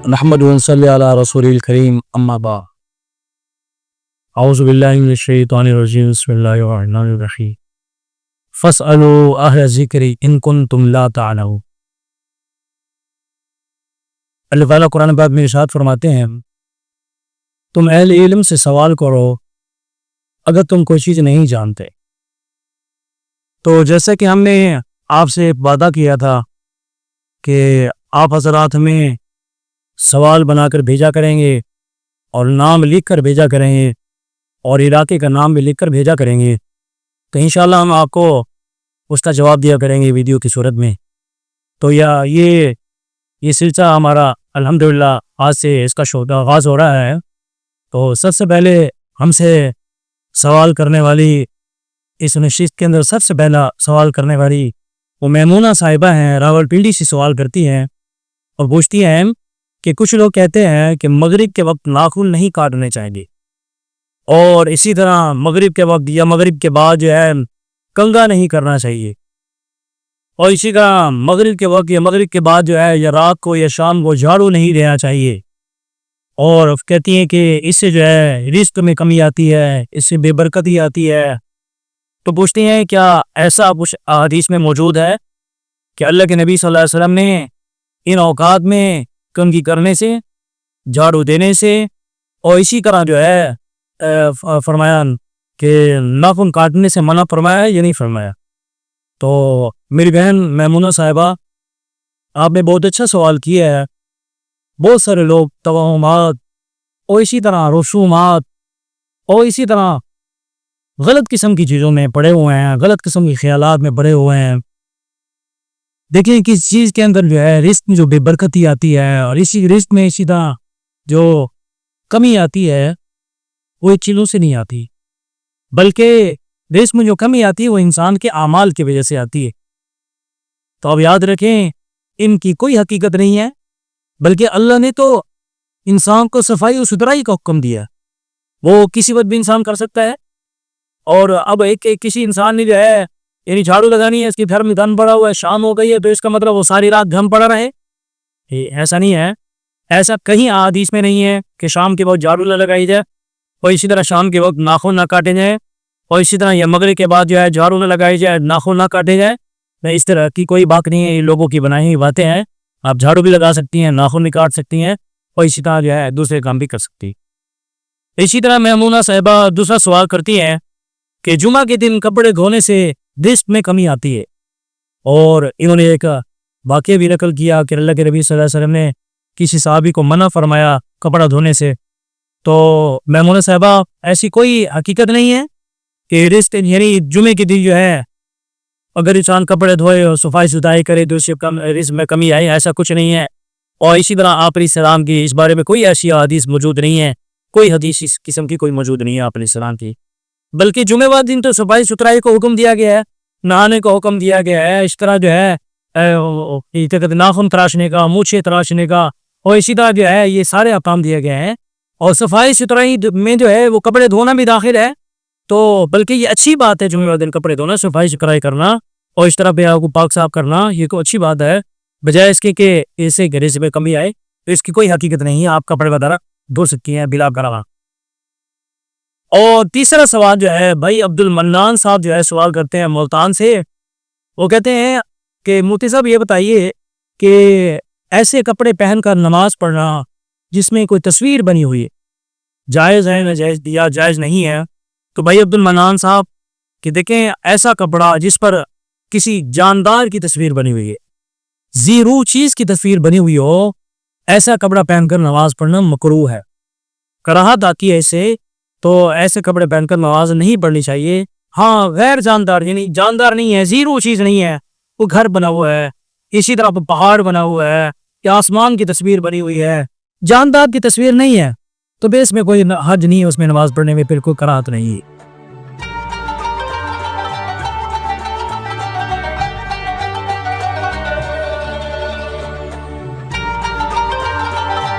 نحمد ونصلی علی رسول الکریم اما بعد اعوذ باللہ من الشیطان الرجیم بسم اللہ الرحمن الرحیم فاسألوا اہل الذکر ان کنتم لا تعلمون۔ اللہ تعالیٰ قرآن پاک میں ارشاد فرماتے ہیں تم اہل علم سے سوال کرو اگر تم کوئی چیز نہیں جانتے۔ تو جیسا کہ ہم نے آپ سے وعدہ کیا تھا کہ آپ حضرات ہمیں سوال بنا کر بھیجا کریں گے اور نام لکھ کر بھیجا کریں گے اور علاقے کا نام بھی لکھ کر بھیجا کریں گے، تو انشاءاللہ ہم آپ کو اس کا جواب دیا کریں گے ویڈیو کی صورت میں۔ تو یہ سلسلہ ہمارا الحمدللہ آج سے اس کا آغاز ہو رہا ہے۔ تو سب سے پہلے ہم سے سوال کرنے والی اس نشست کے اندر سب سے پہلا سوال کرنے والی وہ میمونہ صاحبہ ہیں، راولپنڈی سے سوال کرتی ہیں اور پوچھتی ہیں کہ کچھ لوگ کہتے ہیں کہ مغرب کے وقت ناخن نہیں کاٹنے چاہیے، اور اسی طرح مغرب کے وقت یا مغرب کے بعد جو ہے کنگھا نہیں کرنا چاہیے، اور اسی طرح مغرب کے وقت یا مغرب کے بعد جو ہے یا رات کو یا شام کو جھاڑو نہیں دینا چاہیے، اور کہتی ہیں کہ اس سے جو ہے رزق میں کمی آتی ہے، اس سے بے برکتی آتی ہے۔ تو پوچھتے ہیں کیا ایسا کچھ احادیث میں موجود ہے کہ اللہ کے نبی صلی اللہ علیہ وسلم نے ان اوقات میں کنگھی کرنے سے، جھاڑو دینے سے اور اسی طرح جو ہے فرمایا کہ ناخن کاٹنے سے منع فرمایا ہے یا نہیں فرمایا؟ تو میری بہن میمونہ صاحبہ، آپ نے بہت اچھا سوال کیا ہے۔ بہت سارے لوگ توہمات اور اسی طرح رسومات اور اسی طرح غلط قسم کی چیزوں میں پڑے ہوئے ہیں، غلط قسم کے خیالات میں پڑے ہوئے ہیں۔ دیکھیں کس چیز کے اندر جو ہے رزق میں جو بے برکتی آتی ہے اور اسی رزق میں اسی طرح جو کمی آتی ہے وہ ایک چیزوں سے نہیں آتی، بلکہ رزق میں جو کمی آتی ہے وہ انسان کے اعمال کی وجہ سے آتی ہے۔ تو اب یاد رکھیں ان کی کوئی حقیقت نہیں ہے، بلکہ اللہ نے تو انسان کو صفائی اور ستھرائی کا حکم دیا، وہ کسی وقت بھی انسان کر سکتا ہے۔ اور اب کسی انسان نے جو ہے یعنی جھاڑو لگانی ہے، اس کے گھر میں گھن پڑا ہوا ہے، شام ہو گئی ہے تو اس کا مطلب وہ ساری رات گھن پڑا رہے؟ ایسا نہیں ہے، ایسا کہیں احادیث میں نہیں ہے کہ شام کے وقت جھاڑو نہ لگائی جائے اور اسی طرح شام کے وقت ناخن نہ کاٹے جائیں، اور اسی طرح یا مغرب کے بعد جو ہے جھاڑو نہ لگائی جائے، ناخن نہ کاٹے جائے۔ اس طرح کی کوئی بات نہیں ہے، یہ لوگوں کی بنائی ہوئی باتیں ہیں۔ آپ جھاڑو بھی لگا سکتی ہیں، ناخن بھی کاٹ سکتی ہیں اور اسی طرح جو ہے دوسرے کام بھی کر سکتی ہیں۔ اسی طرح میمونہ صاحبہ دوسرا سوال کرتی ہیں کہ جمعہ کے دن کپڑے دھونے سے رزق میں کمی آتی ہے، اور انہوں نے ایک واقعہ بھی نقل کیا کہ اللہ کے نبی صلی اللہ علیہ وسلم نے کسی صحابی کو منع فرمایا کپڑا دھونے سے۔ تو میمونہ صاحبہ ایسی کوئی حقیقت نہیں ہے کہ رزق یعنی جمعے کے دن جو ہے اگر انسان کپڑے دھوئے اور صفائی ستھرائی کرے تو اس سے رزق میں کمی آئے، ایسا کچھ نہیں ہے۔ اور اسی طرح آپ علیہ السلام کی اس بارے میں کوئی ایسی حدیث موجود نہیں ہے، کوئی حدیث اس قسم کی کوئی موجود نہیں ہے آپ علیہ السلام کی، بلکہ جمعہ والے دن تو صفائی ستھرائی کو حکم دیا گیا ہے، نہانے کو حکم دیا گیا ہے، اس طرح جو ہے ناخن تراشنے کا، مونچھیں تراشنے کا، اور اسی طرح جو ہے یہ سارے احکام دیے گئے ہیں۔ اور صفائی ستھرائی میں جو ہے وہ کپڑے دھونا بھی داخل ہے، تو بلکہ یہ اچھی بات ہے جمعہ والے دن کپڑے دھونا، صفائی ستھرائی کرنا اور اس طرح بیاہ کو پاک صاف کرنا، یہ کو اچھی بات ہے، بجائے اس کے کہ اس سے رزق میں کمی آئے۔ تو اس کی کوئی حقیقت نہیں ہے، آپ کپڑے وغیرہ دھو سکتی ہیں بلا کرا۔ اور تیسرا سوال جو ہے بھائی عبد المنان صاحب جو ہے سوال کرتے ہیں ملتان سے، وہ کہتے ہیں کہ مفتی صاحب یہ بتائیے کہ ایسے کپڑے پہن کر نماز پڑھنا جس میں کوئی تصویر بنی ہوئی ہے جائز ہے نہ جائز یا جائز نہیں ہے؟ تو بھائی عبد المنان صاحب کہ دیکھیں ایسا کپڑا جس پر کسی جاندار کی تصویر بنی ہوئی ہے، زیرو چیز کی تصویر بنی ہوئی ہو، ایسا کپڑا پہن کر نماز پڑھنا مکروہ ہے، کراہت آتی ہے اسے، تو ایسے کپڑے پہن کر نماز نہیں پڑھنی چاہیے۔ ہاں غیر جاندار یعنی جاندار نہیں ہے، زیرو چیز نہیں ہے، وہ گھر بنا ہوا ہے، اسی طرح پہاڑ بنا ہوا ہے یا آسمان کی تصویر بنی ہوئی ہے، جاندار کی تصویر نہیں ہے، تو بے اس میں کوئی حرج نہیں ہے، اس میں نماز پڑھنے میں پھر کوئی کراہت نہیں ہے۔